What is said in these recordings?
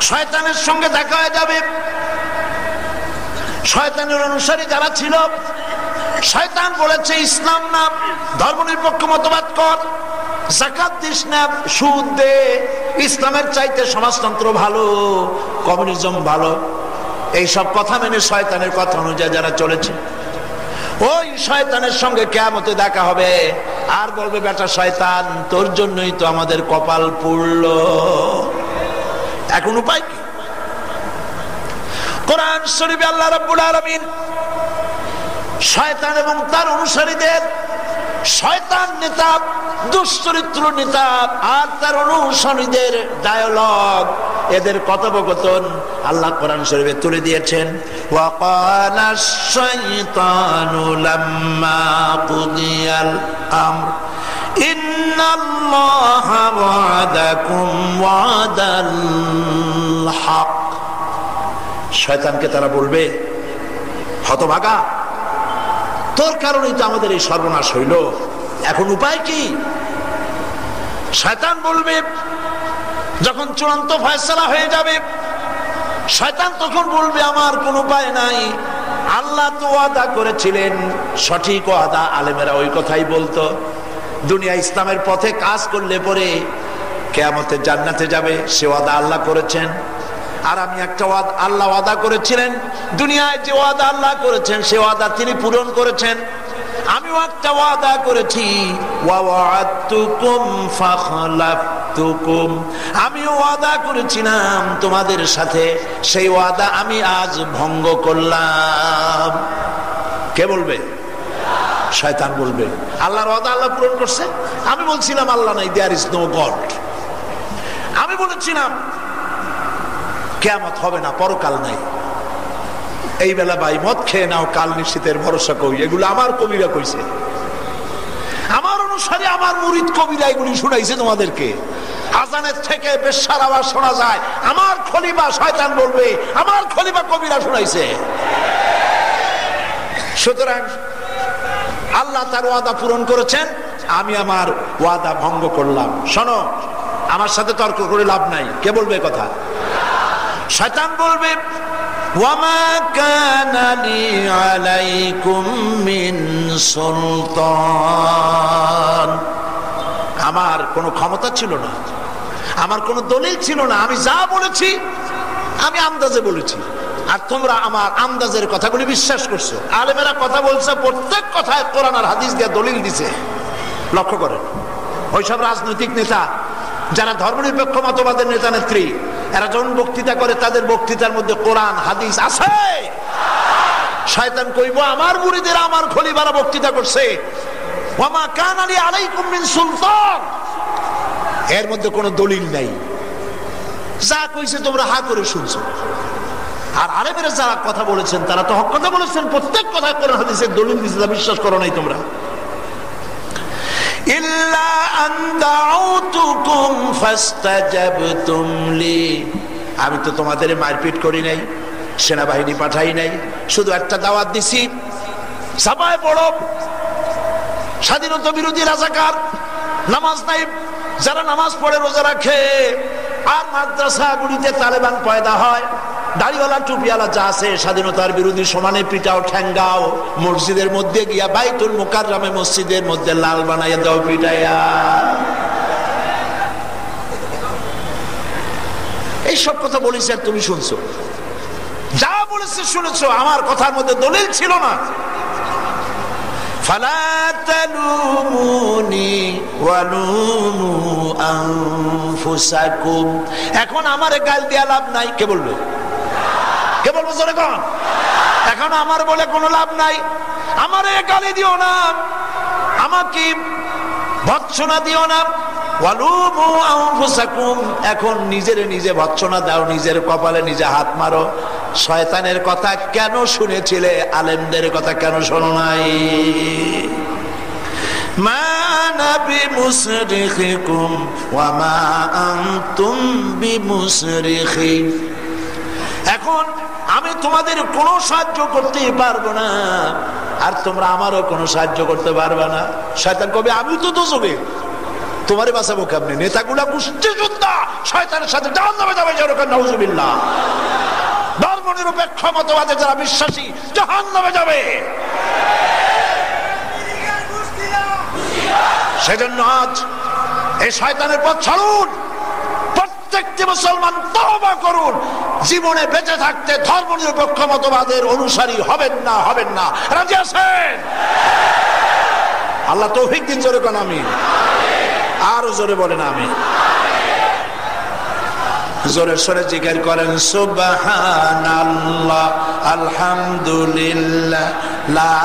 শয়তানের সঙ্গে দেখা হয়ে যাবে। শয়তানের অনুসারী যারা ছিল, শয়তান বলেছে ইসলাম না, ধর্মনিরপেক্ষ মতবাদ কর, যাকাত দিস না, সুদ দে, ইসলামের চাইতে সমাজতন্ত্র ভালো, কমিউনিজম ভালো। এইসব কথা মেনে শয়তানের কথা অনুযায়ী যারা চলেছে, ওই শয়তানের সঙ্গে কিয়ামতে দেখা হবে। আর বলবে, বেটা শয়তান, তোর জন্যই তো আমাদের কপাল পুড়ল। এখন উপায় কি? কোরআন শরীফে আল্লাহ রাব্বুল আলামিন শয়তান এবং তার অনুসারীদের, শয়তান নেতা, দুশ্চরিত্র নেতা আর তার অনুসারীদের ডায়ালগ, এদের কথোপকথন আল্লাহ কোরআন শরীফে তুলে দিয়েছেন। ওয়াকালা শাইতানু লাম্মা কুদিয়াল আমর ইন্নাল্লাহা ওয়াদাকুম ওয়াদাল হক। শয়তানকে তারা বলবে, হতভাগা, তোর কারণেই তো আমাদের এই সর্বনাশ হইল, এখন উপায় কি? শয়তান বলবে, যখন চূড়ান্ত ফয়সালা হয়ে যাবে, শয়তান তখন বলবে, আমার কোন উপায় নাই, আল্লাহ তো ওয়াদা করেছিলেন, সঠিক ওয়াদা। আলেমেরা ওই কথাই বলতো, দুনিয়া ইসলামের পথে কাজ করলে পরে কিয়ামতে জান্নাতে যাবে, সে ওয়াদা আল্লাহ করেছেন। আর আমি একটা ওয়াদা আল্লাহ ওয়াদা করেছিলেন, দুনিয়ায় যে ওয়াদা আল্লাহ করেছেন সে ওয়াদা তিনি পূরণ করেছেন। আমিও একটা ওয়াদা করেছি, ওয়া'আদতুকুম ফাখলাফতুকুম, আমিও ওয়াদা করেছিলাম তোমাদের সাথে, সেই ওয়াদা আমি আজ ভঙ্গ করলাম। কে বলবে? শয়তান বলবে। আল্লাহর ওয়াদা আল্লাহ পূরণ করছে। আমি বলছিলাম আল্লাহ নাই, দেয়ার ইজ নো গড। আমি বলেছিলাম কিয়ামত হবে না, পরকাল নাই। এই বেলা ভাই মদ খেয়ে নাও, কাল নিশ্চিতের ভরসা কই, এগুলো আমার কবিরা কইছে, আমার অনুসারী, আমার মুরিদ কবিরা এগুলি শুনাইছে তোমাদেরকে। আজানের থেকে বেশ্যার আওয়াজ শোনা যায়, আমার খলিফা শয়তান বলবে, আমার খলিফা কবিরা শুনাইছে। সুতরাং আল্লাহ তার ওয়াদা পূরণ করেছেন, আমি আমার ওয়াদা ভঙ্গ করলাম। শোনো, আমার সাথে তর্ক করে লাভ নাই। কে বলবে কথা? শয়তান বলবে, ওয়ামা কানা লি আলাইকুম মিন সুলতান, আমার কোনো ক্ষমতা ছিল না, আমার কোনো দলিল ছিল না, আমি যা বলেছি আমি আন্দাজে বলেছি, আর তোমরা আমার আন্দাজের কথাগুলি বিশ্বাস করছো। আলেমেরা কথা বলছে, প্রত্যেক কথায় কোরআন আর হাদিস দিয়ে দলিল দিছে। লক্ষ্য করেন, ওইসব রাজনৈতিক নেতা যারা ধর্মনিরপেক্ষ মতবাদের নেতা নেত্রী, এরা যখন বক্তৃতা করে তাদের বক্তৃতার মধ্যে কোরআন হাদিস আছে। শয়তান কইবো, আমার মুরিদেরা, আমার খলিফারা বক্তৃতা করছে, ওয়ামা কানা লি আলাইকুম মিন সুলতান, এর মধ্যে কোনো দলিল নাই, যা কইছে তোমরা হা করে শুনছো। আর আলেমেরা যারা কথা বলেছেন তারা তো হক কথা বলেছেন, প্রত্যেক কথায় কোরআন হাদিসের দলিল দিয়েছে, তা বিশ্বাস করো নাই তোমরা। ইল্লা আন দাউতুকুম ফাস্তাজাবতুম লি, আমি তো তোমাদের মারপিট করি নাই, সেনাবাহিনী পাঠাই নাই, শুধু একটা দাওয়াত দিছি, সাবায় পড়ো, স্বাধীনতা বিরোধী রাজাকার, নামাজ নাই, যারা নামাজ পড়ে রোজা রাখে, আর মাদ্রাসাগুলিতে তালেবান পয়দা হয়, দাড়িওয়ালা টুপিওয়ালা যা আছে স্বাধীনতার বিরোধী সমানে পিটাও, ঠ্যাঙ্গাও, মসজিদের মধ্যে গিয়া বাইতুল মুকাররমে মসজিদের মধ্যে লাল বানাইয়া দাও পিটাইয়া। এইসব কথা বলেছে আর তুমি শুনছো, যা বলেছে শুনেছো, আমার কথার মধ্যে দলিল ছিল না। ফালা তালুমুনি ওয়ালুমু আনফুসাকুম, এখন আমারে গাল দিয়া লাভ নাই। কে বলবে? কে বলবো জোরে কোন? এখন আমার বলে কোনো লাভ নাই, আমারে গালি দিও না, আমাকে ভৎসনা দিও না। ওয়ালুমু আনফুসাকুম, এখন নিজের নিজে ভৎসনা দাও, নিজের কপালে নিজে হাত মারো। শয়তানের কথা কেন শুনেছিলে, আলেমদের কথা কেন শোনো নাই? মা আনা বিমুসরিখিকুম ওয়া মা আনতুম বিমুসরিখি, এখন আমি তোমাদের কোনো সাহায্য করতে পারবো না, আর তোমরা আমারও কোনো সাহায্য করতে পারবে না। শয়তান কবে, আমি তো দোজখে, তোমারে বাঁচাবো কেমনে? নেতাগুলা গোষ্ঠী যোদ্ধা, শয়তানের সাথে জাহান্নামে যাবে, যেরকম নাউজুবিল্লাহ। ধর্মনিরপেক্ষ মতবাদে যারা বিশ্বাসী জাহান্নামে যাবে। সেজন্য আজ এই শয়তানের পথ ছাড়ুন, প্রত্যেকটি মুসলমান তওবা করুন, জীবনে বেঁচে থাকতে ধর্মনিরপেক্ষ মতবাদের অনুসারী হবেন না, হবেন না। রাজি আছেন? আল্লাহ তৌফিক দিন। জোরে কোন আমিন। আরো জোরে বলেন আমিন। জোরে সরে জিকির করেন সুবহানাল্লাহ, আলহামদুলিল্লাহ, লা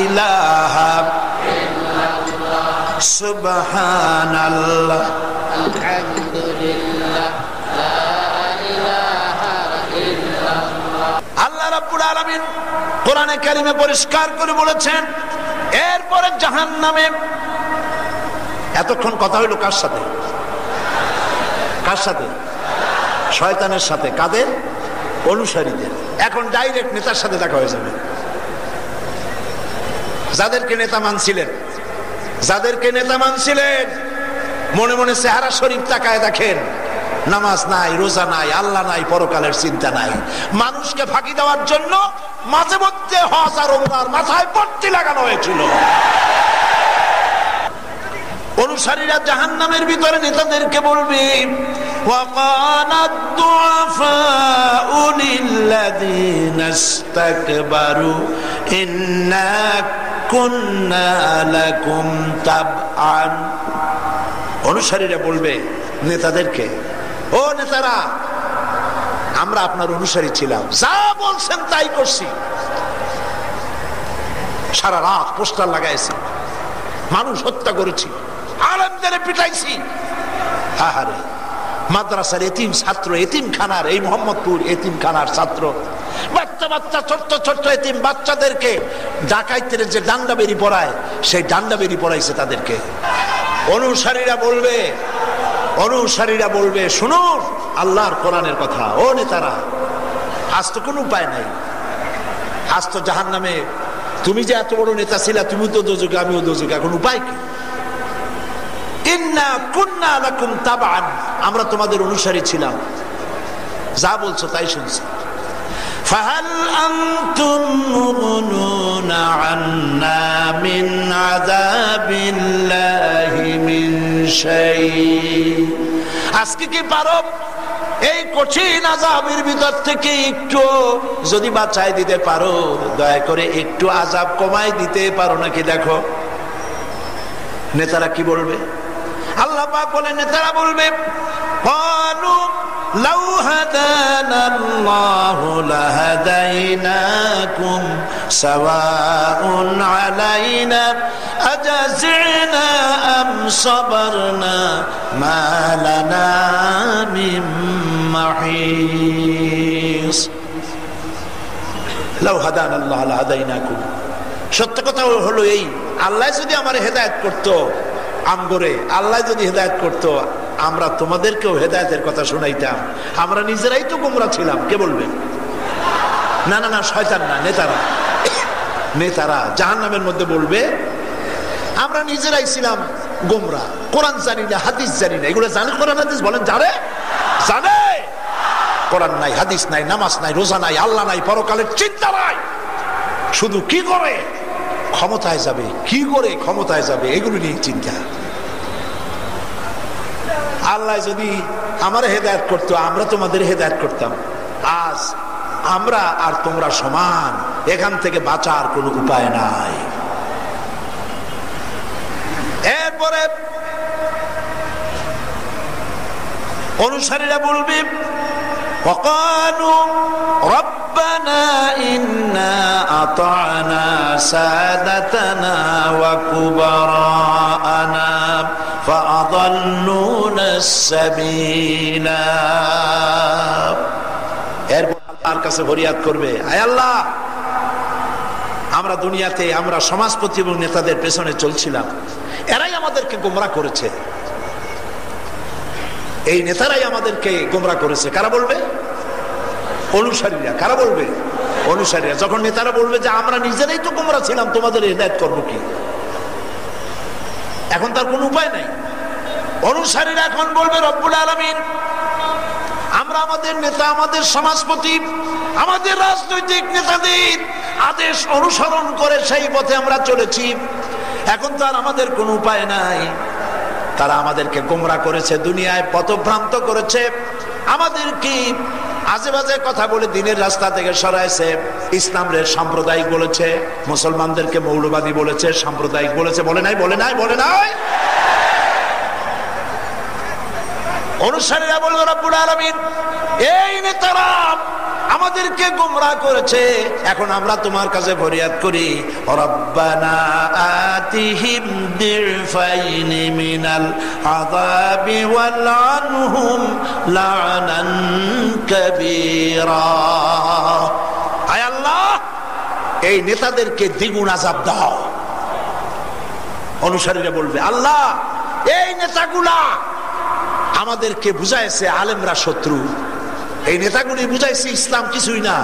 ইলাহা ইল্লাল্লাহ, সুবহানাল্লাহ, আলহামদুলিল্লাহ, লা ইলাহা ইল্লাল্লাহ। আল্লাহ রাব্বুল আলামিন কোরআনে কারিমে পরিষ্কার করে বলেছেন, এরপরে জাহান্নামে। এতক্ষণ কথা হইল কার সাথে? কার সাথে? শয়তানের সাথে। কাদের? অনুসারীদের। এখন ডাইরেক্ট নেতার সাথে দেখা হয়ে যাবে। যাদেরকে নেতা মানছিলেন, যাদেরকে নেতা মানছিলেন, মনে মনে চেহারা শরীফ তাকায় দেখেন, নামাজ নাই, রোজা নাই, আল্লাহ নাই, পরকালের চিন্তা নাই। মানুষকে ফাঁকি দেওয়ার জন্য মাঝে মধ্যে হজ আর ওমরার মাথায় পট্টি লাগানো হয়েছিল। অনুসারীরা জাহান্নামের ভিতরে নেতাদেরকে বলবে, ওয়াকানাদ দুআফাউ লিল্লাযিনা ইসতাকবারু ইন্না কুন্না লাকুম তাবআন। অনুসারীরা বলবে নেতাদেরকে, ও নেতারা, আমরা আপনার অনুসারী ছিলাম, যা বলছেন তাই করছি, সারা রাত পোস্টার লাগাইছি, মানুষ হত্যা করেছি, আলেমদের পিটাইছি। আহারে, মাদ্রাসার এতিম ছাত্র, এতিম খানার, এই মোহাম্মদপুর এতিম খানার ছাত্র, বাচ্চা বাচ্চা ছোট্ট ছোট্ট এতিম বাচ্চাদেরকে ডাকাইতের যে ডান্ডা বেরি পড়ায়, সেই ডান্ডা বেরি পড়াইছে তাদেরকে। অনুসারীরা বলবে, অনুসারীরা বলবে, শুনুন আল্লাহর কোরআনের কথা। ও নেতারা, আজ তো কোনো উপায় নাই, আজ তো জাহান্নামে। তুমি যে এত বড় নেতা ছিলা, তুমি তো দোজকে, আমিও দোজকে, এখন উপায় কি? ইন্না কুন্না লাকুম তাবআন, আমরা তোমাদের অনুসারী ছিলাম, যা বলছো তাই শুনছি। ফাহাল আনতুম মুগনুনা আন্না মিন আযাবিল্লাহি মিন শাই। আজকে কি পারো এই কঠিন আযাবের ভিতর থেকে একটু যদি বাঁচাই দিতে পারো, দয়া করে একটু আযাব কমাই দিতে পারো নাকি? দেখো নেতারা কি বলবে। আল্লাহ পাক বলেন, নেতারা বলবে, ক্বালু লাউ হাদানাল্লাহু লাহাদাইনাকুম সাওয়াউন আলাইনা আজাজিনা আম সাবারনা মা লানা মিন মাহিস। লাউ হাদানাল্লাহু লাহাদাইনাকুম, সত্য কথা হলো এই, আল্লাহ যদি আমার হেদায়েত করতো, আমগরে আল্লাহ যদি হেদায়েত করতো, আমরা তোমাদেরকেও হেদায়েতের কথা শোনাইতাম। আমরা নিজেরাই তো গোমরা ছিলাম। কে বলবে? না না না, শয়তান না, নেতারা। নেতারা জাহান্নামের মধ্যে বলবে, আমরা নিজেরাই ছিলাম গোমরা, কোরআন জানি না, হাদিস জানি না। এগুলো জানে কোরআন হাদিস? বলেন জানে? জানে। কোরআন নাই, হাদিস নাই, নামাজ নাই, রোজা নাই, আল্লাহ নাই, পরকালের চিন্তা নাই। শুধু কি করে ক্ষমতায় যাবে, কি করে ক্ষমতায় যাবে, এগুলো নিয়ে চিন্তা। আল্লাহ যদি আমার হেদায়েত করতো, আমরা তোমাদের হেদায়েত করতাম। আজ আমরা আর তোমরা সমান, এখান থেকে বাঁচার কোনো উপায় নাই। এরপরে অনুসারীরা বলবে, وقالوا ربنا إنا أطعنا سادتنا وكبراءنا فأضلونا السبيل। এরপর আল্লাহর কাছে ফরিয়াদ করবে, আয় আল্লাহ, আমরা দুনিয়াতে আমরা সমাজপতি এবং নেতাদের পেছনে চলছিলাম, এরাই আমাদেরকে গোমরা করেছে, এই নেতারাই আমাদেরকে গোমরা করেছে। কারা বলবে? অনুসারীরা। কারা বলবে? অনুসারীরা। যখন নেতারা বলবে যে আমরা নিজেরাই তো গোমরা ছিলাম, তোমাদের হেদায়েত করবো কি? এখন তার কোনো উপায় নাই। অনুসারীরা এখন বলবে রব্বুল আলামিন, আমরা আমাদের নেতা, আমাদের সমাজপতি, আমাদের রাজনৈতিক নেতাদের আদেশ অনুসরণ করে সেই পথে আমরা চলেছি, এখন তো আর আমাদের কোনো উপায় নাই। তারা আমাদেরকে গোমরা করেছে, দুনিয়ায় পথভ্রান্ত করেছে, আমাদেরকে আজেবাজে কথা বলে দিনের রাস্তা থেকে সরাইছে। ইসলামের সাম্প্রদায়িক বলেছে, মুসলমানদেরকে মৌলবাদী বলেছে, সাম্প্রদায়িক বলেছে, বলে নাই? বলে নাই? বলে নাই? অনুসারীরা বলল রব্বুল আলামিন, এই নেতারা আমাদেরকে গোমরাহ করেছে, এখন আমরা তোমার কাছে ফরিয়াদ করি, রব্বানা আতিহিম দিরফাইনি মিনাল আযাবি ওয়ালআনহুম লা'নান কাবীরা। আয় আল্লাহ, এই নেতাদেরকে দ্বিগুণ আযাব দাও। অনুসারীরা বলবে, আল্লাহ, এই নেতাগুলা আমাদেরকে বুঝাইছে আলেমরা শত্রু, এই নেতাগুলি বুঝাইছে ইসলাম কিছুই না,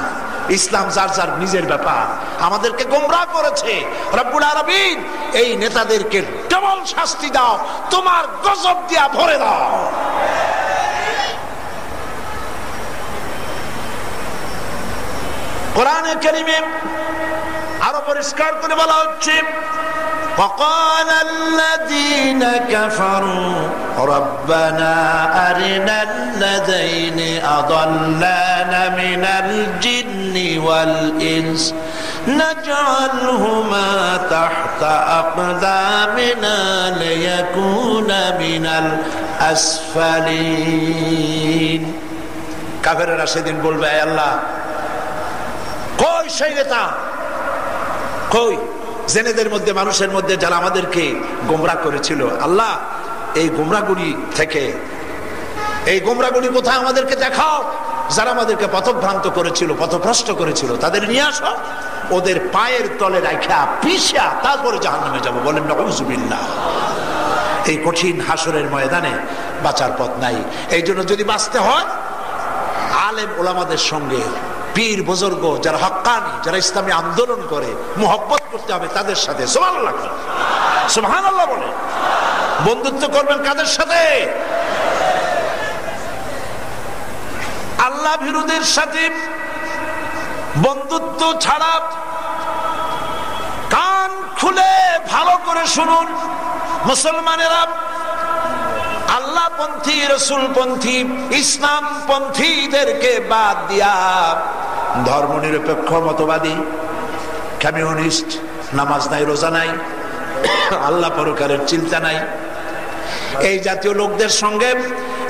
ইসলাম যার যার নিজের ব্যাপার, আমাদেরকে গোমরাহ করেছে। রব্বুল আলামিন, এই নেতাদেরকে ডবল শাস্তি দাও, তোমার গজব দিয়া ভরে দাও। কোরআনে কারীমে আরো পরিষ্কার করে বলা হচ্ছে, وقال الذين كفروا ربنا أرنا الذين أضلانا من الجن والإنس نجعلهما تحت أقدامنا ليكونا من الأسفلين। কাফেররা সেদিন বলবে, আয় আল্লাহ, কই সেই নেতা, কই জেনেদের মধ্যে, মানুষের মধ্যে যারা আমাদেরকে গোমরাহ করেছিল? আল্লাহ, এই গোমরাহগুলি থেকে, এই গোমরাহগুলি কোথায় আমাদেরকে দেখাও, যারা আমাদেরকে পথভ্রান্ত করেছিল, পথভ্রষ্ট করেছিল, তাদের নিয়ে আসো, ওদের পায়ের তলে রাখা পিষা তারপরে জাহান্নামে যাব। বলেন নাউযুবিল্লাহ। এই কঠিন হাসরের ময়দানে বাঁচার পথ নাই। এই জন্য যদি বাঁচতে হয়, আলেম ওলামাদের সঙ্গে, পীর বুজুর্গ যারা হক্কানি, যারা ইসলামী আন্দোলন করে, মুহাব্বত করতে হবে তাদের সাথে। সুবহানাল্লাহ, সুবহানাল্লাহ বলে। বন্ধুত্ব করবেন কাদের সাথে? আল্লাহ বিরোধীর সাথে বন্ধুত্ব ছাড়া। কান খুলে ভালো করে শুনুন মুসলমানেরা, আল্লাহ পন্থী, রসুল পন্থী, ইসলাম পন্থীদেরকে বাদ দিয়া ধর্ম নিরপেক্ষ মতবাদী, কমিউনিস্ট, নামাজ নাই, রোজা নাই, আল্লাহ পরকালের চিন্তা নাই, এই জাতীয় লোকদের সঙ্গে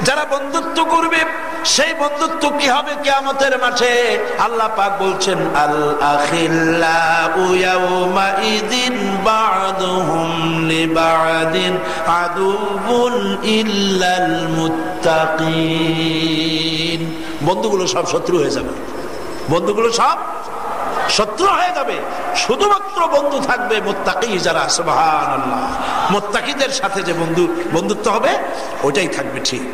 যারা বন্ধুত্ব করবে, সেই বন্ধুত্ব কি হবে কিয়ামতের মাঠে? আল্লাহ পাক বলছেন, আল আখিল্লাউ ইয়াউমা ইযিন বা'দুহুম লিবা'দিন আদুউন ইল্লাল মুত্তাকিন। বন্ধুগুলো সব শত্রু হয়ে যাবে, বন্ধুগুলো সব শত্রু হয়ে যাবে, শুধুমাত্র বন্ধু থাকবে মুত্তাকি যারা। সুবহানাল্লাহ। মুত্তাকিদের সাথে যে বন্ধুত্ব হবে, ওইটাই থাকবে ঠিক।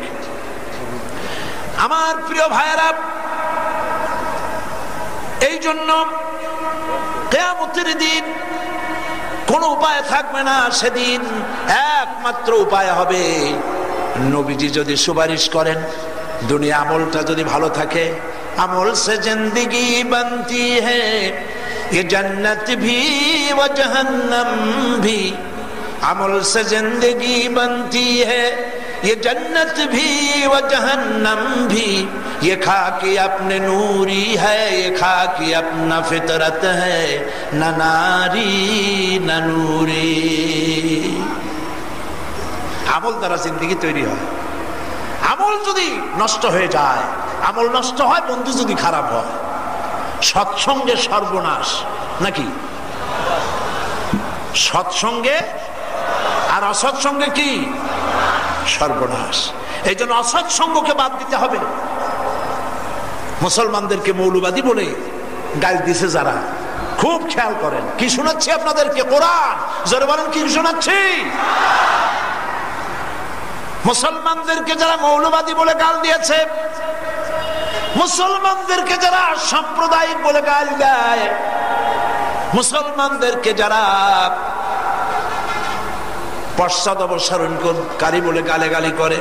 আমার প্রিয় ভাইয়েরা, এই জন্য কিয়ামতের দিন কোন উপায় থাকবে না। সেদিন একমাত্র উপায় হবে, নবীজি যদি সুপারিশ করেন, দুনিয়া আমলটা যদি ভালো থাকে, আমল সে জিंदगी बनती है, ये जन्नत भी व जहन्नम भी, আমল से जिंदगी बनती है, ये जन्नत भी व जहन्नम भी, ये खाकी अपने नूरी है, ये खाकी अपना फितरत है, न नारी न नूरी। আমল দ্বারা জিন্দেগি তৈরি হয়। আমল যদি নষ্ট হয়ে যায়, আমল নষ্ট হয়, বন্ধু যদি খারাপ হয়, সৎসঙ্গে সর্বনাশ নাকি? সৎসঙ্গে আর অসৎসঙ্গে কি? সর্বনাশ। এই জন্য অসৎসঙ্গকে বাদ দিতে হবে। মুসলমানদেরকে মৌলবাদী বলে গাল দিছে যারা, খুব খেয়াল করেন। কি শোনাচ্ছি আপনাদেরকে? কোরআন। জোরে বলেন, কি শোনাচ্ছি? মুসলমানদেরকে যারা মৌলবাদী বলে গাল দিয়েছে, মুসলমানদেরকে যারা সাম্প্রদায়িক বলে গাল দেয়, মুসলমানদেরকে যারা পশ্চাৎ অবসরণকারী বলে গালাগালি করে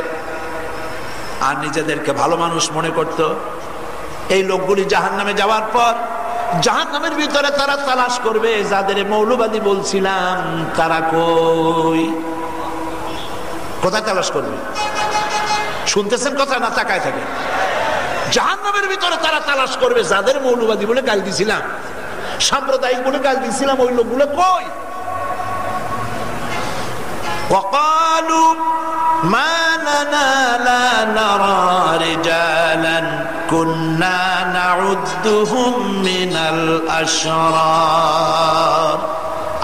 আর নিজেদেরকে ভালো মানুষ মনে করত। এই লোকগুলি জাহান্নামে যাওয়ার পর জাহান্নামের ভিতরে তারা তালাশ করবে, যাদের মৌলবাদী বলছিলাম তারা কই? কোথায় তালাশ করবে? শুনতেছেন কথা না তাকায় থাকে? জাহান্নামের ভিতরে তারা তালাশ করবে, যাদের মৌলবাদী বলে গাল দিছিলাম, সাম্প্রদায়িক বলে গাল দিছিলাম, ওই লোকগুলো কই? وقالوا ما لنا لا نرى رجالا كنا نعدهم من الأشرار।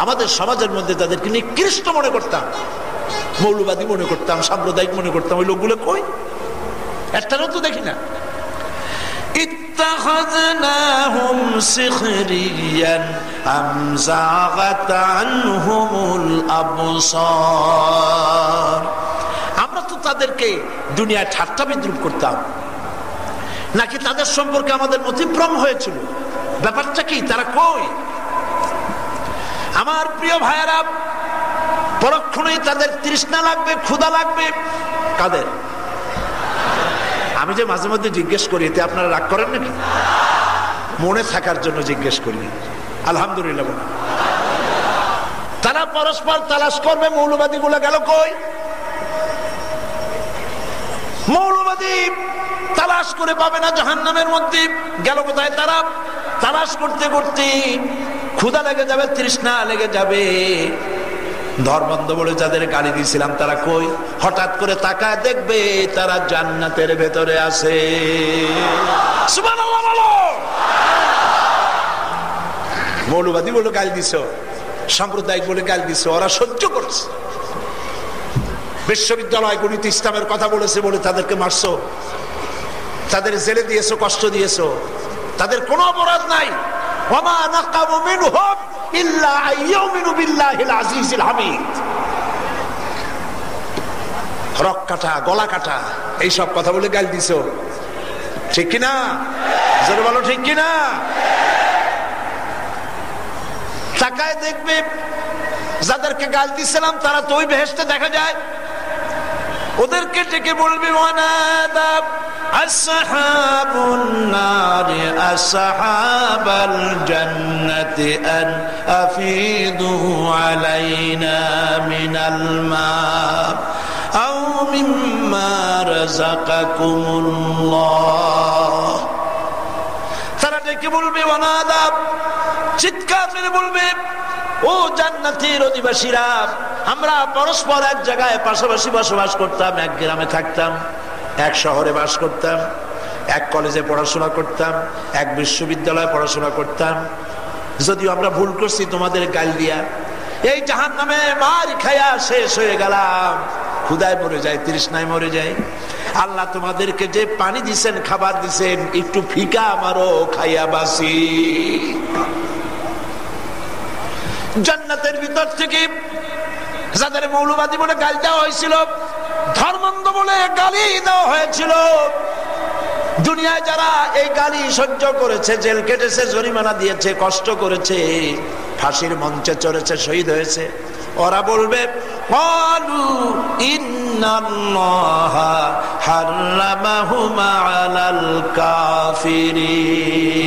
আমাদের সমাজের মধ্যে তাদেরকে নিকৃষ্ট মনে করতাম, মৌলবাদী মনে করতাম, সাম্প্রদায়িক মনে করতাম, ওই লোকগুলো কই? একটারও তো দেখি না। اتخذناهم سخريا أم زاغت عنهم الأبصار। আমরা তো তাদেরকে দুনিয়ায় ঠাট্টা বিদ্রুপ করতাম, নাকি তাদের সম্পর্কে আমাদের মতিভ্রম হয়েছিল? ব্যাপারটা কি? তারা কই? আমার প্রিয় ভাইয়েরা, পরক্ষণেই তাদের তৃষ্ণা লাগবে, ক্ষুধা লাগবে। কাদের? আমি যে মাঝে মধ্যে জিজ্ঞেস করি, এতে আপনারা রাগ করেন নাকি? মনে থাকার জন্য জিজ্ঞেস করি। আলহামদুলিল্লাহ। তারা পরস্পর তালাশ করবে, মৌলবাদী গুলো গেল কই? মৌলবাদী তালাশ করে পাবে না জাহান্নামের মধ্যে, গেল কোথায়? তারা তালাশ করতে করতে ক্ষুধা লেগে যাবে, তৃষ্ণা লেগে যাবে। ধর্মান্ধ বলে যাদের গালি দিয়েছিলাম তারা কই? হঠাৎ করে তাকায় দেখবে তারা জান্নাতের ভেতরে আছে। সুবহানাল্লাহ বলো। মৌলবাদী বলে গালি দিছো, সাম্প্রদায়িক বলে গালি দিছো, ওরা সহ্য করছে। বিশ্ববিদ্যালয়গুলিতে ইসলামের কথা বলেছে বলে তাদেরকে মারছো, তাদের জেলে দিয়েছো, কষ্ট দিয়েছো, তাদের কোনো অপরাধ নাই। ওমা নাকামু মিনহুম ইল্লা আইয়ুমিনু বিল্লাহিল আজিজিল হামিদ। রক কাটা, গলা কাটা, এইসব কথা বলে গাল দিছো, ঠিক কিনা? জোরে বলো ঠিক কিনা? তাকায় দেখবে যাদেরকে গাল দিছিলাম তারা তো ওই বেহেশতে দেখা যায়। ওদেরকে ডেকে বলবে ওয়ানাদা আসহাবুন নারি আসহাবাল জান্নাতি আন আফিদু আলাইনা মিনাল মা আও মিম্মা রাযাকাকুমুল্লাহ। তারা ডেকে বলবে ওয়ানাদা, চিৎকার মেরে বলবে, ও জান্নাতের অধিবাসীরা, আমরা পরস্পর এক জায়গায় পাশাপাশি বসবাস করতাম, এক গ্রামে থাকতাম, এক শহরে বাস করতাম, এক কলেজে পড়াশোনা করতাম, এক বিশ্ববিদ্যালয়ে পড়াশোনা করতাম। যদিও আমরা ভুল করছি তোমাদের গাল দিয়া, এই জাহান্নামে মার খায়া শেষ হয়ে গেলাম, ক্ষুধায় মরে যায়, তৃষ্ণায় মরে যায়। আল্লাহ তোমাদেরকে যে পানি দিছেন, খাবার দিছেন, একটু ফিকা আমারও খাইয়া বাসি। জান্নাতের ভিতর থেকে যাদের মৌলবাদী বলে গালি দেওয়া হয়েছিল, ধর্মান্ধ বলে গালি দেওয়া হয়েছিল, দুনিয়ায় যারা এই গালি সহ্য করেছে, জেল কেটেছে, জরিমানা দিয়েছে, কষ্ট করেছে, ফাঁসির মঞ্চে চড়েছে, শহীদ হয়েছে, ওরা বলবে ক্বালু ইন্নাল্লাহা হাররামাহুমা আলাল কাফিরিন।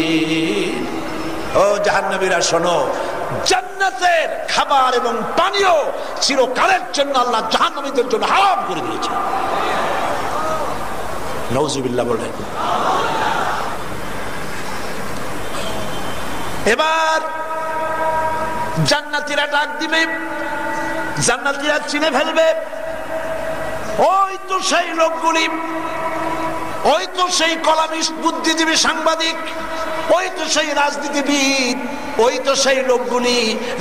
ও জাহান্নামীরা শোনো, জান্নাতের খাবার এবং পানীয় চিরকালের জন্য আল্লাহ জাহান্নামীদের জন্য হারাম করে দিয়েছে। নাউজুবিল্লাহ বলেন। এবার জান্নাতীরা ডাক দিবে, জান্নাতীরা চিনে ফেলবে, ওই তো সেই লোকগুলি, ওই তো সেই কলামিস্ট, বুদ্ধিজীবী, সাংবাদিক, ওই তো সেই রাজনীতিবিদ, ওই তো সেই লোকগুলি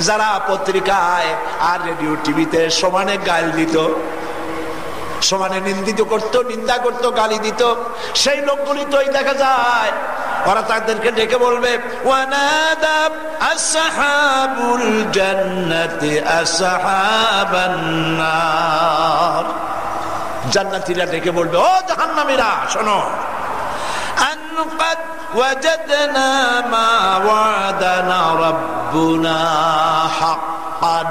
যারা পত্রিকায় আর রেডিও টিভিতে সমানে গাল দিত, সমানে নিন্দিত করত, নিন্দা করত, গালি দিত, সেই লোকগুলি তোই দেখা যায়। ওরা তাদেরকে ডেকে বলবে ওয়ানাদা আসহাবুল জান্নাতি আসহাবান নার। জান্নাতীরা ডেকে বলবে, ও জাহান্নামীরা শোনো, আন ক্বাদ ওয়াজাদনা মা ওয়াদানা রাব্বুনা হাক্কান।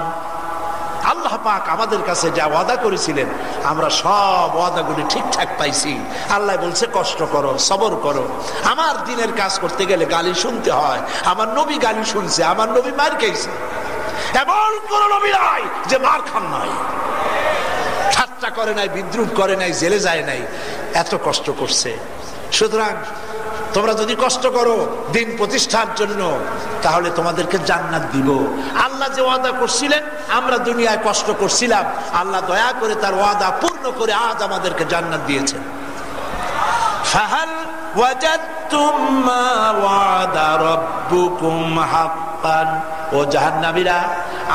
আল্লাহ আল্লাহ পাক আমাদের কাছে যা ওয়াদা করেছিলেন আমরা সব ওয়াদাগুলি ঠিকঠাক পাইছি। আল্লাহ বলছে কষ্ট করো, সবর করো। আমার দিনের কাজ করতে গেলে গালি শুনতে হয়। আমার নবী গালি শুনছে, আমার নবী মার খেয়েছে। এমন কোন নবী নাই যে মার খান নাই, ঠাট্টা করে নাই, বিদ্রুপ করে নাই, জেলে যায় নাই, এত কষ্ট করছে। সুতরাং তোমরা যদি কষ্ট করো দিন প্রতিষ্ঠার জন্য, তাহলে তোমাদেরকে জান্নাত দিব। আল্লাহ যে ওয়াদা করছিলেন, আমরা দুনিয়ায় কষ্ট করছিলাম, আল্লাহ দয়া করে তার ওয়াদা পূর্ণ করে আজ আমাদেরকে জান্নাত দিয়েছেন। ফাহাল ওয়াজাদতুম মা ওয়াদা রাব্বুকুম হাক্কান। ও জাহান্নামীরা,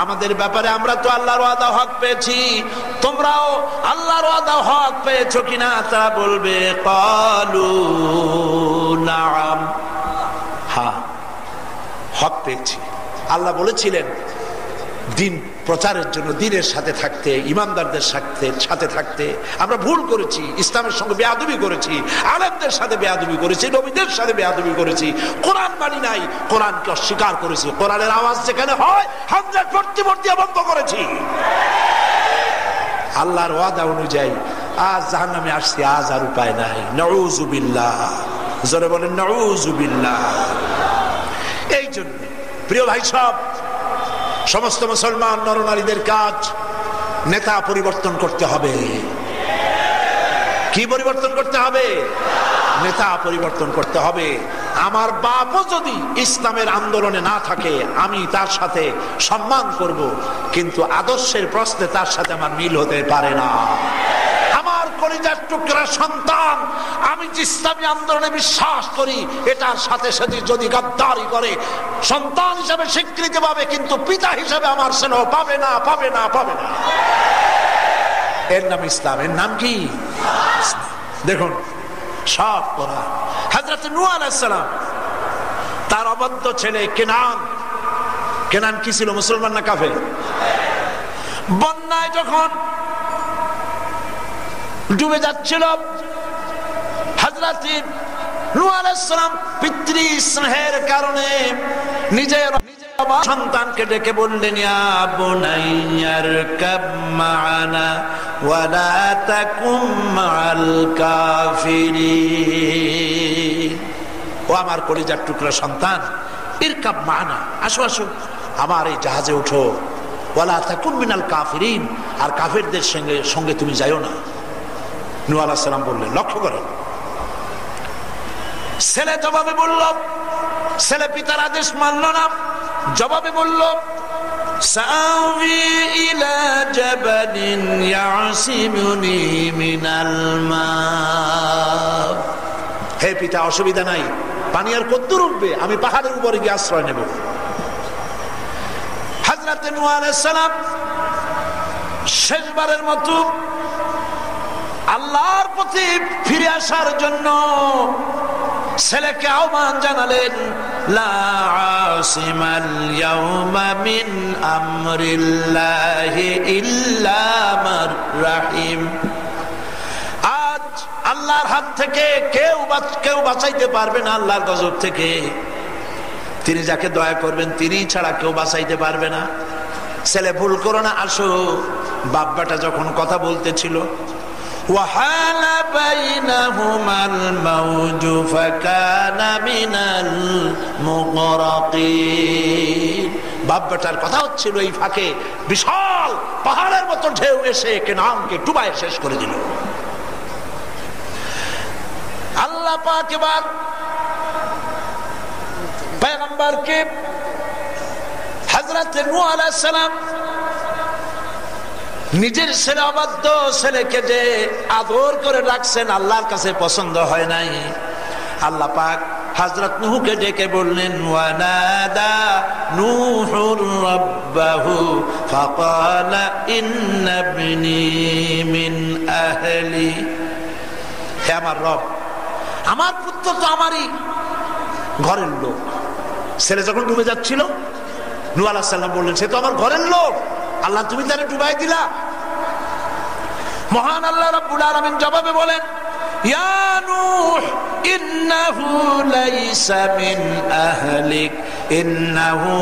আমাদের ব্যাপারে আমরা তো আল্লাহর ওয়াদা হক পেয়েছি, তোমরাও আল্লাহর ওয়াদা হক পেয়েছো কিনা? তারা বলবে ক্বালু নাআম, হ্যাঁ হক পেয়েছি। আল্লাহ বলেছিলেন দিন প্রচারের জন্য দিনের সাথে থাকতে, ইমানদারদের সাথে থাকতে। আমরা ভুল করেছি, ইসলামের সঙ্গে বেয়াদবি করেছি, আলেমদের সাথে বেয়াদবি করেছি, নবীদের সাথে বেয়াদবি করেছি, কোরআন মানি নাই, কোরআনকে অস্বীকার করেছি, কোরআনের আওয়াজ যেখানে হয় 100% বন্ধ করেছি। আল্লাহর ওয়াদা অনুযায়ী আজ জাহান্নামে আসছি, আজ আর উপায় নাই। নাউযুবিল্লাহ, জোরে বলেন নাউযুবিল্লাহ। এই জন্য প্রিয় ভাই সব, সমস্ত মুসলমান নরনারীদের কাজ নেতা পরিবর্তন করতে হবে। কি পরিবর্তন করতে হবে? নেতা পরিবর্তন করতে হবে। আমার বাপও যদি ইসলামের আন্দোলনে না থাকে আমি তার সাথে সম্মান করব, কিন্তু আদর্শের প্রশ্নে তার সাথে আমার মিল হতে পারে না। আমার কলিজার টুকরা সন্তান, আমি যে ইসলামী আন্দোলনে বিশ্বাস করি, এটার সাথে সাথে যদি গাদ্দারি করে, সন্তান হিসেবে স্বীকৃতি পাবে, কিন্তু পিতা হিসেবে আমার স্নেহ পাবে না, পাবে না, পাবে না। এর নাম ইসলাম। এর নাম কি? দেখুন সব করা। হযরত নূহ আলাইহিস সালাম, তার অবাধ্য ছেলে কেনান। কেনান কি ছিল? মুসলমান না কাফের? বন্যায় যখন ডুবে যাচ্ছিল, হযরত নূহ আলাইহিস সালাম পিতৃ স্নেহের কারণে নিজের সন্তানকে ডেকে বললেন, ইয়া বুনাইয়ারকাব মা'ানা ওয়া লা তাকুম মা'আল কাফিরিন। ও আমার কলিজার টুকরা সন্তান, ইরকাব মা'ানা, আসো আসো আমার এই জাহাজে ওঠো। ওয়া লা তাকুম মিনাল কাফিরিন, আর কাফেরদের সঙ্গে তুমি যাইও না। নূহ আলাইহিস সালাম বললেন, লক্ষ্য করো, ছেলে জবাবে বলল, ছেলে পিতার আদেশ মানল না, জবাবে বলল, সাআবি ইলা জাবালিন ইয়াসিমুনি মিনাল মা। হে পিতা, অসুবিধা নাই, পানি আর কতদূর উঠবে, আমি পাহাড়ের উপরে গিয়ে আশ্রয় নেব। হযরত নূহ আলাইহিস সালাম শেষবারের মতো আল্লাহর প্রতি ফিরে আসার জন্য ছেলেকে আহ্বান জানালেন, লা আসিমাল ইয়াউমা মিন আমরিল্লাহি ইল্লা মান রাহিম। আজ আল্লাহর হাত থেকে কেউ বাঁচাইতে পারবে না, আল্লাহর গজব থেকে। তিনি যাকে দয়া করবেন তিনি ছাড়া কেউ বাঁচাইতে পারবে না। ছেলে ভুল করো না, আসো। বাপ্পাটা যখন কথা বলতেছিল, وحال بينهما الموج فكان من المغرقين। বাপ্পাটার কথা হচ্ছিল, এই ফাঁকে বিশাল পাহাড়ের মতো ঢেউ এসে কেনানকে ডুবায় শেষ করে দিল। আল্লাহ পাক এবার পয়গম্বরকে, হযরত নূহ আলাইহিস সালাম নিজের ছেলে অবাধ্য ছেলেকে যে আদর করে রাখছেন, আল্লাহর কাছে পছন্দ হয় নাই। আল্লাহ পাক হযরত নূহকে ডেকে বললেন, ওয়ানাদা নূহুর রাব্বাহু ফাকালা ইন্না ইবনি মিন আহলি। হে আমার রব, আমার পুত্র তো আমারই ঘরের লোক। ছেলে যখন ডুবে যাচ্ছিল, নূহ আলাইহিস সালাম বললেন, সে তো আমার ঘরের লোক, আল্লাহ তুমি তারে ডুবাই দিলা। মহান আল্লাহ রাব্বুল আলামিন জবাবে বলেন, ইয়া নূহ ইন্নাহু লাইসা মিন আহলিক ইন্নাহু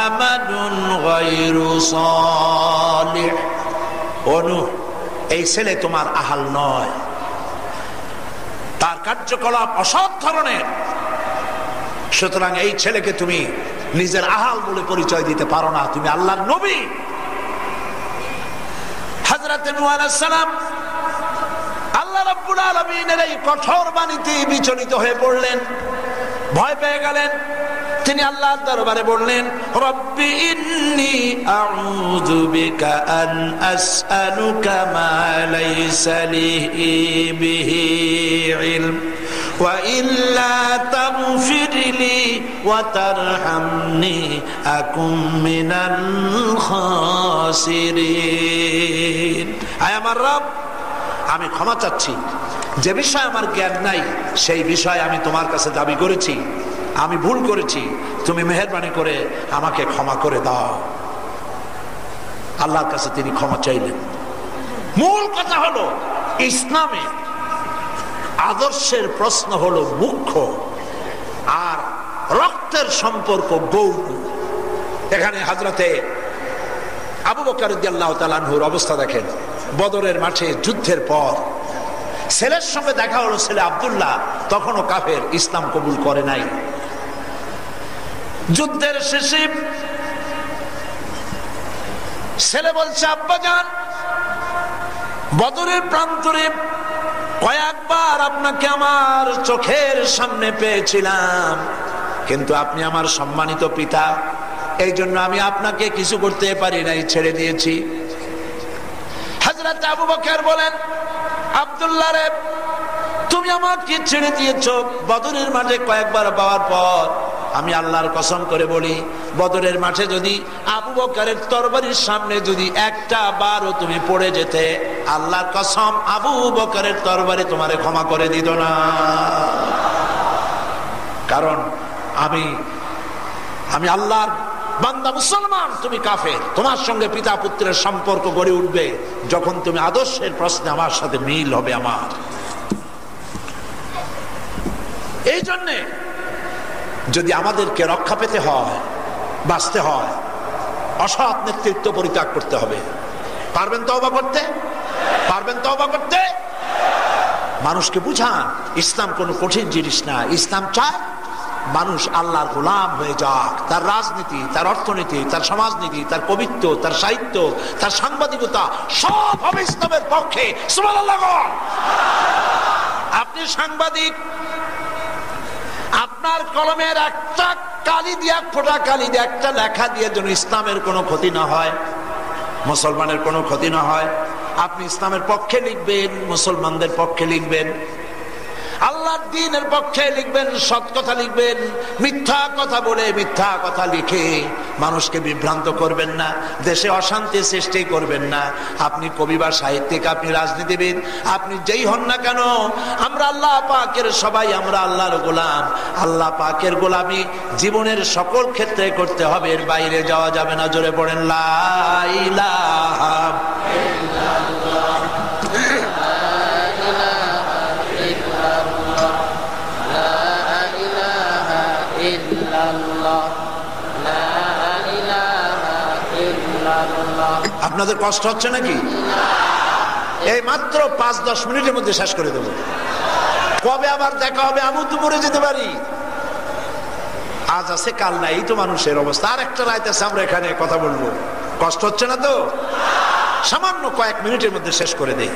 আমালুন গায়রু সালিহ। ও নূহ, এই ছেলে তোমার আহাল নয়, তার কার্যকলাপ অসৎ ধরনের, সুতরাং এই ছেলেকে তুমি নিজের আহাল বলে পরিচয় দিতে পারো না, তুমি আল্লাহর নবী। হযরত নূহ আলাইহিস সালাম আল্লাহ রাব্বুল আলামিনের এই কঠোর বাণীতে বিচলিত হয়ে পড়লেন, ভয় পেয়ে গেলেন। তিনি আল্লাহর দরবারে বললেন, রব্বি ইন্নী আউযু বিকা আন আসআলুকা মা লাইসা লি বিহি ইলম ওয়া ইল্লা তাগফির লি ওয়া তারহামনি আকুম মিনাল খাসিরিন। আয় আমার রব, আমি ক্ষমা চাচ্ছি, যে বিষয়ে আমার জ্ঞান নাই সেই বিষয়ে আমি তোমার কাছে দাবি করেছি, আমি ভুল করেছি, তুমি মেহেরবানি করে আমাকে ক্ষমা করে দাও। আল্লাহর কাছে তিনি ক্ষমা চাইলেন। মূল কথা হলো, ইসলামে আদর্শের প্রশ্ন হলো মুখ্য, আর রক্তের সম্পর্ক গৌণ। এখানে হযরতে আবু বকর রাদিয়াল্লাহু তাআলা আনহুর অবস্থা দেখেন। বদরের মাঠে যুদ্ধের পর ছেলের সঙ্গে দেখা হলো, ছেলে আব্দুল্লাহ তখনও কাফের, ইসলাম কবুল করে নাই। যুদ্ধের শেষে ছেলে বলছে, আব্বাজান, বদরের প্রান্তরে কয়েকবার আপনাকে আমার চোখের সামনে পেয়েছিলাম, কিন্তু আপনি আমার সম্মানিত পিতা, এই জন্য আমি আপনাকে কিছু করতে পারি নাই, ছেড়ে দিয়েছি। হযরত আবু বকর বলেন, আব্দুল্লাহ রে, তুমি আমাকে ছেড়ে দিয়েছো বদরের মাঠে কয়েকবার পাওয়ার পর, আমি আল্লাহর কসম করে বলি, বদরের মাঠে যদি আবু বকরের তরবারির সামনে যদি একটা বারও তুমি পড়ে যেতে, আল্লাহর কসম আবু বকরের তরবারি তোমারে ক্ষমা করে দিত না। কারণ আমি আল্লাহর বান্দা, মুসলমান, তুমি কাফের। তোমার সঙ্গে পিতা পুত্রের সম্পর্ক গড়ে উঠবে যখন তুমি আদর্শের প্রশ্নে আমার সাথে মিল হবে আমার। এই জন্যে যদি আমাদেরকে রক্ষা পেতে হয়, বাঁচতে হয়, অসৎ নেতৃত্ব পরিত্যাগ করতে হবে। পারবেন তওবা করতে? পারবেন তওবা করতে? মানুষকে বুঝান, ইসলাম কোনো কঠিন জিনিস না। ইসলাম চায় মানুষ আল্লাহর গোলাম হয়ে যাক। তার রাজনীতি, তার অর্থনীতি, তার সমাজনীতি, তার কবিত্ব, তার সাহিত্য, তার সাংবাদিকতা সব হবে ইসলামের পক্ষে। সুবহানাল্লাহ। আপনি সাংবাদিক, আপনার কলমের একটা কালি দিয়ে, এক ফোঁটা কালি দিয়ে, একটা লেখা দিয়ে যেন ইসলামের কোনো ক্ষতি না হয়, মুসলমানের কোনো ক্ষতি না হয়, আপনি ইসলামের পক্ষে লিখবেন, মুসলমানদের পক্ষে লিখবেন, আল্লাহর দ্বীনের পক্ষে লিখবেন, সৎ কথা লিখবেন। মিথ্যা কথা বলে, মিথ্যা কথা লিখে মানুষকে বিভ্রান্ত করবেন না, দেশে অশান্তি সৃষ্টি করবেন না। আপনি কবি বা সাহিত্যিক, আপনি রাজনীতিবিদ, আপনি যেই হন না কেন, আমরা আল্লাহ পাকের সবাই, আমরা আল্লাহর গোলাম। আল্লাহ পাকের গোলামি জীবনের সকল ক্ষেত্রে করতে হবে, এর বাইরে যাওয়া যাবে না। জোরে পড়েন লা ইলাহা ইল্লাল্লাহ। আপনাদের কষ্ট হচ্ছে নাকি? এই মাত্র 5-10 মিনিটের মধ্যে শেষ করে দেব। কবে আবার দেখা হবে? আমি তো মরে যেতে পারি। আজ আছে কাল নাই, এই তো মানুষের অবস্থা। আর একটা রাত আছে, আমরা এখানে কথা বলবো। কষ্ট হচ্ছে না তো? সামান্য কয়েক মিনিটের মধ্যে শেষ করে দেই।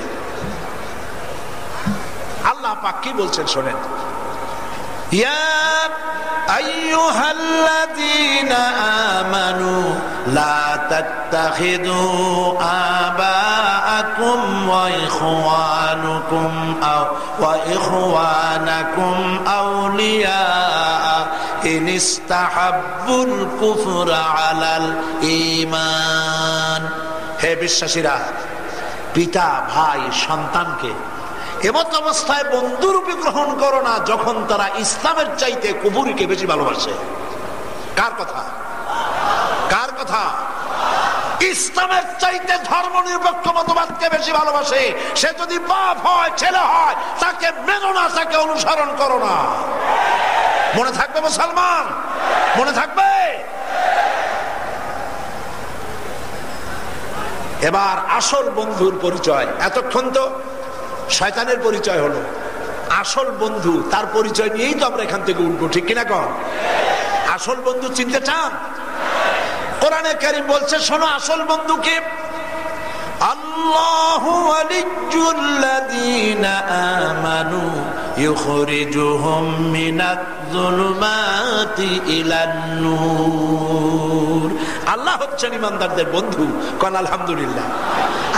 আল্লাহ পাক কি বলছেন শোনেন। ইয়া আইয়ুহাল্লাযীনা আমানু লা তাত্তাখিযু আবাআকুম ওয়া ইখওয়ানাকুম আউলিয়া ইন ইসতাহাব্বুল কুফরা আলাল ঈমান। হে বিশ্বাসীরা, পিতা ভাই সন্তানকে এমত অবস্থায় বন্ধুরূপে গ্রহণ করো না যখন তারা ইসলামের চাইতে কুফরকে বেশি ভালোবাসে। কার কথা? কার কথা? ইসলামের চাইতে ধর্ম নিরপেক্ষ মতবাদকে বেশি ভালোবাসে। সে যদি বাপ হয়, ছেলে হয়, তাকে মেনো না, তাকে অনুসরণ করো না। মনে থাকবে মুসলমান, মনে থাকবে। এবার আসল বন্ধুর পরিচয়। এতক্ষণ তো শয়তানের পরিচয় হলো, আসল বন্ধু তার পরিচয় নিয়েই তো আমরা এখান থেকে উঠবো, ঠিক কিনা কন? আসল বন্ধু চিনতে চান? কোরআনে কারীম বলছে, শোনো আসল বন্ধুকে। আল্লাহু ওয়ালিয়্যুল্লাযীনা আমানু ইউখরিজুহুম মিনাজ-যুলুমাতি ইলান-নূর। আল্লাহ হচ্ছেন ঈমানদারদের বন্ধু, কোন আলহামদুলিল্লাহ।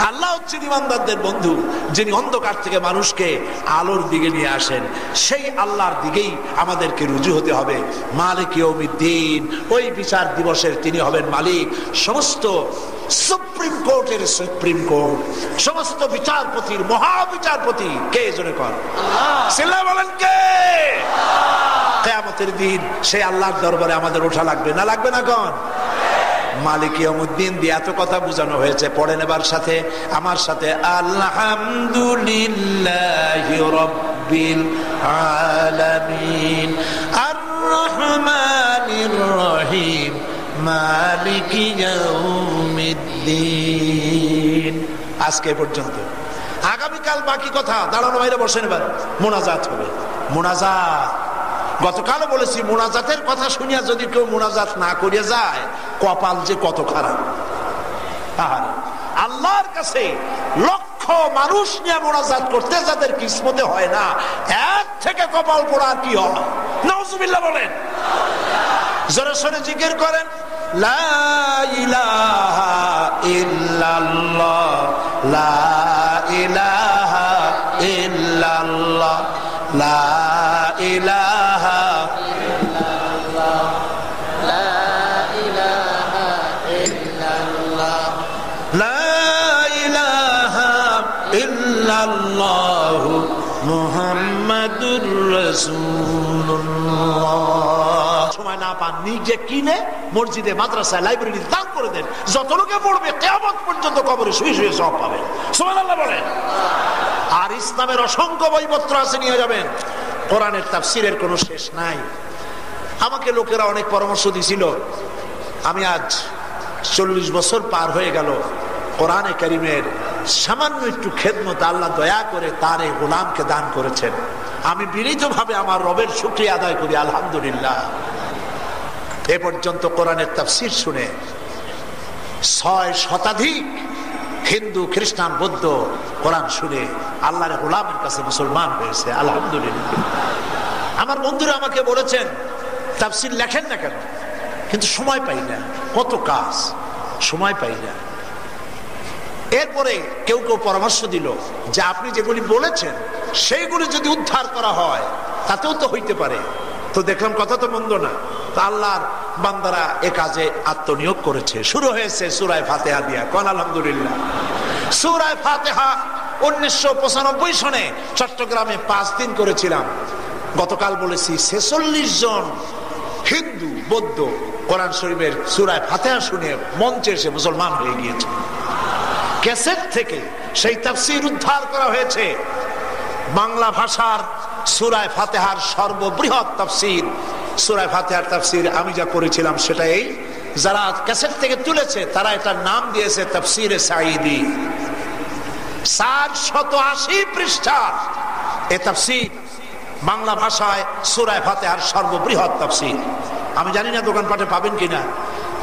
আল্লাহ হচ্ছেন ঈমানদারদের বন্ধু, যিনি অন্ধকার থেকে মানুষকে আলোর দিকে নিয়ে আসেন। সেই আল্লাহর দিকেই আমাদেরকে রুজু হতে হবে। মালিক ইয়াউমিদ্দিন, ওই বিচার দিবসের তিনি হবেন মালিক। সমস্ত সুপ্রিম কোর্টের সুপ্রিম কোর্ট, সমস্ত বিচারপতির মহাবিচারপতি কে? জোরে কর আল্লাহ। বলেন কে? কিয়ামতের দিন সেই আল্লাহর দরবারে আমাদের ওঠা লাগবে না, লাগবে না কোন? মালিক ইয়াউমিদ্দিন দিয়ে এত কথা বোঝানো হয়েছে। পড়েন এবার সাথে আমার সাথে, আলহামদুলিল্লাহি রাব্বিল আলামিন আর রহমানির রহিম মালিকি ইয়াউমিদ্দিন। আজকে পর্যন্ত। আগামীকাল বাকি কথা, দাঁড়ানো বাইরে বসেন, এবার মোনাজাত হবে। মোনাজাত গতকালও বলেছি, মোনাজাতের কথা শুনিয়া যদি কেউ মোনাজাত না করিয়া যায়, কপাল যে কত খারাপ। আল্লাহর কাছে লক্ষ মানুষ নিয়ে মোনাজাত করতে যাদের কিসমতে হয় না, এর থেকে কপাল পোড়া কি হয়? নাউজুবিল্লাহ বলেন। জোরে সোরে জিকির করেন, লা ইলাহা ইল্লাল্লাহ, লা ইলাহা ইল্লাল্লাহ, লা ইলাহা ইল্লাল্লাহ, লা ইলাহা ইল্লাল্লাহ, লা ইলাহা ইল্লাল্লাহ মুহাম্মাদুর রাসূলুল্লাহ। সময় না পান, নিজে কিনে মসজিদে, মাদ্রাসায়, লাইব্রেরি দান করে দেন। যত লোকে পড়বে কিয়ামত পর্যন্ত কবরে শুয়ে শুয়ে সওয়াব পাবে। সুবহানাল্লাহ বলেন। আর ইসলামের অসংখ্য বইপত্র আছে, নিয়ে যাবেন। কোরআনের তাফসীরের কোনো শেষ নাই। আমাকে লোকেরা অনেক পরামর্শ দিছিল। আমি আজ 40 বছর পার হয়ে গেল, কোরআনে কারীমের সামান্য একটু খেদমত আল্লাহ দয়া করে তার এই গোলামকে দান করেছেন। আমি বিনীতভাবে আমার রবের শুকরিয়া আদায় করি, আলহামদুলিল্লাহ। এ পর্যন্ত কোরআনের তাফসীর শুনে 6 শতাধিক হিন্দু, খ্রিস্টান, বৌদ্ধ কোরআন শুনে আল্লাহর গোলামের কাছে মুসলমান হয়েছে, আলহামদুলিল্লাহ। আমার বন্ধুরা আমাকে বলেছেন, তাফসীর লেখেন না কেন? কিন্তু সময় পাই না, কত কাজ, সময় পাই না। এরপরে কেউ কেউ পরামর্শ দিল যে আপনি যেগুলি বলেছেন সেইগুলি যদি উদ্ধার করা হয় তাতেও তো হইতে পারে। তো দেখলাম কথা তো মন্দ না। তো আল্লাহর বান্দারা এ কাজে আত্মনিয়োগ করেছে। শুরু হয়েছে সূরা ফাতিহা দিয়া, কোন আলহামদুলিল্লাহ। সূরা ফাতিহা 1995 সনে চট্টগ্রামে 5 দিন করেছিলাম। গতকাল বলেছি 46 জন হিন্দু, বৌদ্ধ কোরআন শরীফের সূরা ফাতিহা শুনে মঞ্চে এসে মুসলমান হয়ে গিয়েছে। ক্যাসেট থেকে সেই তাফসীর উদ্ধার করা হয়েছে। বাংলা ভাষার সূরা ফাতিহার সর্ববৃহৎ তাফসীর, সূরা ফাতিহার তাফসীর আমি যা করেছিলাম সেটা এই। যারা ক্যাসেট থেকে তুলেছে তারা এটার নাম দিয়েছে তাফসীরে সাঈদী। 480 পৃষ্ঠা এ তাফসীর, বাংলা ভাষায় সূরা ফাতিহার সর্ববৃহৎ তাফসীর। আমি জানি না দোকানপাটে পাবেন কিনা,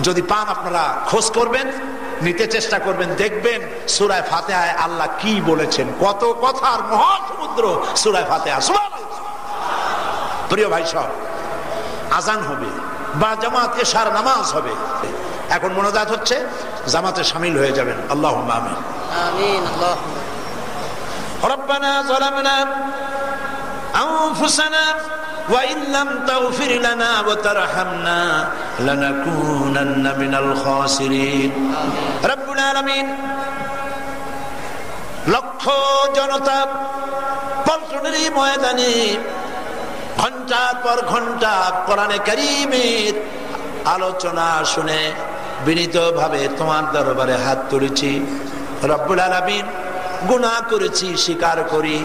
যদি পান আপনারা খোঁজ করবেন, নিতে চেষ্টা করবেন, দেখবেন সূরা ফাতিহায় আল্লাহ কি বলেছেন। কত কথার মহাসমুদ্র সূরা ফাতিহা। সুবহানাল্লাহ। প্রিয় ভাই সব, আজান হবে বা জামাত এশার নামাজ হবে। এখন মোনাজাত হচ্ছে, জামাতে শামিল হয়ে যাবেন। আল্লাহুম্মা আমিন। আমিন। আল্লাহুম্মা রব্বানা যালামনা আনফুসানা وإن لم تغفر لنا وترحمنا لنكونن من الخاسرين رب العالمين। লক্ষ জনতা পল্টনের ময়দানে ঘন্টার পর ঘন্টা কোরআনে কারীমের আলোচনা শুনে বিনীতভাবে তোমার দরবারে হাত তুলেছি। রব্বুল আলামিন, গুনাহ করেছি, স্বীকার করি,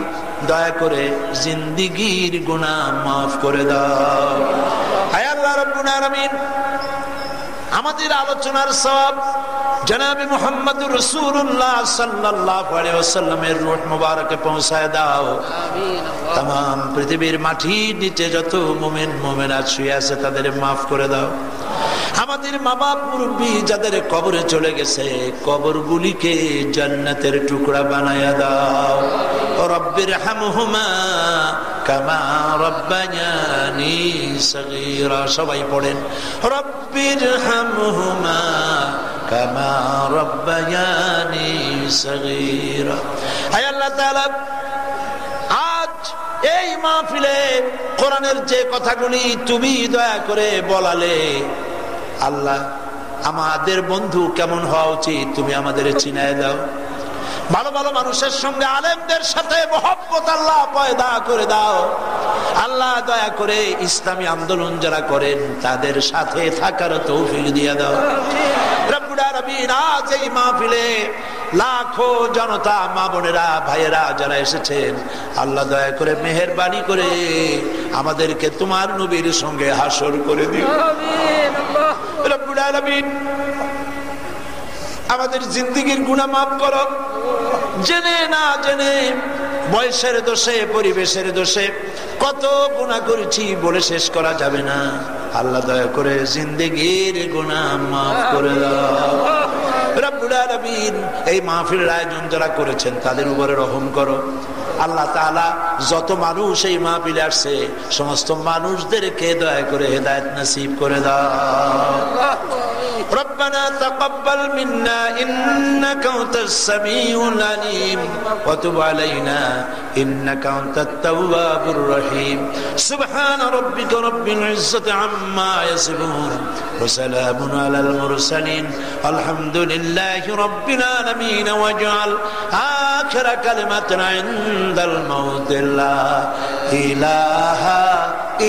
দয়া করে জিন্দেগীর গুনাহ মাফ করে দাও। হায় আল্লাহ রব্বুল আলামিন, আমাদের আলোচনার সওয়াব জনাবে মুহাম্মদুর রাসূলুল্লাহ সাল্লাল্লাহু আলাইহি ওয়াসাল্লামের রূহ মুবারকে পৌঁছায় দাও। আমিন। तमाम পৃথিবীর মাটির নিচে যত মুমিন মুমিনাত শুয়ে আছে তাদের মাফ করে দাও। আমাদের মা বাপ মুরব্বি যাদের কবরে চলে গেছে কবরগুলিকে জান্নাতের টুকরা বানায়া দাও। রব্বির হামহুমা কামা রব্বায়ানি সগীরা। সবাই পড়েন রব্বির হামহুমা কামা রব্বায়ানি সগীরা। আয় আল্লাহ তাআলা, আজ এই মাহফিলে কোরআনের যে কথাগুলি তুমি দয়া করে বলালে, আল্লাহ আমাদের বন্ধু কেমন হওয়া উচিত তুমি আমাদের চিনায় দাও। ভালো ভালো মানুষের সঙ্গে আলেমদের সাথে মহব্বত আল্লাহ পয়দা করে দাও। আল্লাহ দয়া করে ইসলামী আন্দোলন যারা করেন তাদের সাথে থাকার তৌফিক দিয়ে দাও। রব্বুল আলামিন, আজ এই মাহফিলে লাখো জনতা মা বোনেরা ভাইয়েরা যারা এসেছেন, আল্লাহ দয়া করে মেহেরবানি করে আমাদেরকে তোমার নবীর সঙ্গে হাসর করে দিও। আমিন। রব্বুল আলামিন, আমাদের জিন্দেগীর গুনাহ মাফ করো। জেনে না জেনে, বয়সের দোষে পরিবেশের দোষে কত গুনাহ করেছি বলে শেষ করা যাবে না। আল্লাহ দয়া করে জিন্দেগীর গুনাহ মাফ করে দাও। রব্বুল আলামিন, এই মাহফিলের আয়োজন যারা করেছেন তাদের উপরে রহম করো। আল্লাহ তাআলা, যত মানুষ এই মাহফিলে আসছে সমস্ত মানুষদেরকে দয়া করে হেদায়েত নসিব করে দাও। ربنا تقبل منا إنك أنت السميع العليم وتب علينا إنك أنت التواب الرحيم سبحان ربك رب العزة عما يصفون وسلام على المرسلين الحمد لله رب العالمين واجعل آخر كلمة عند الموت لا إله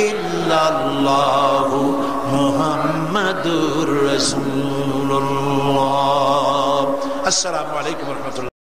إلا الله محمد رسول الله. السلام عليكم ورحمة الله.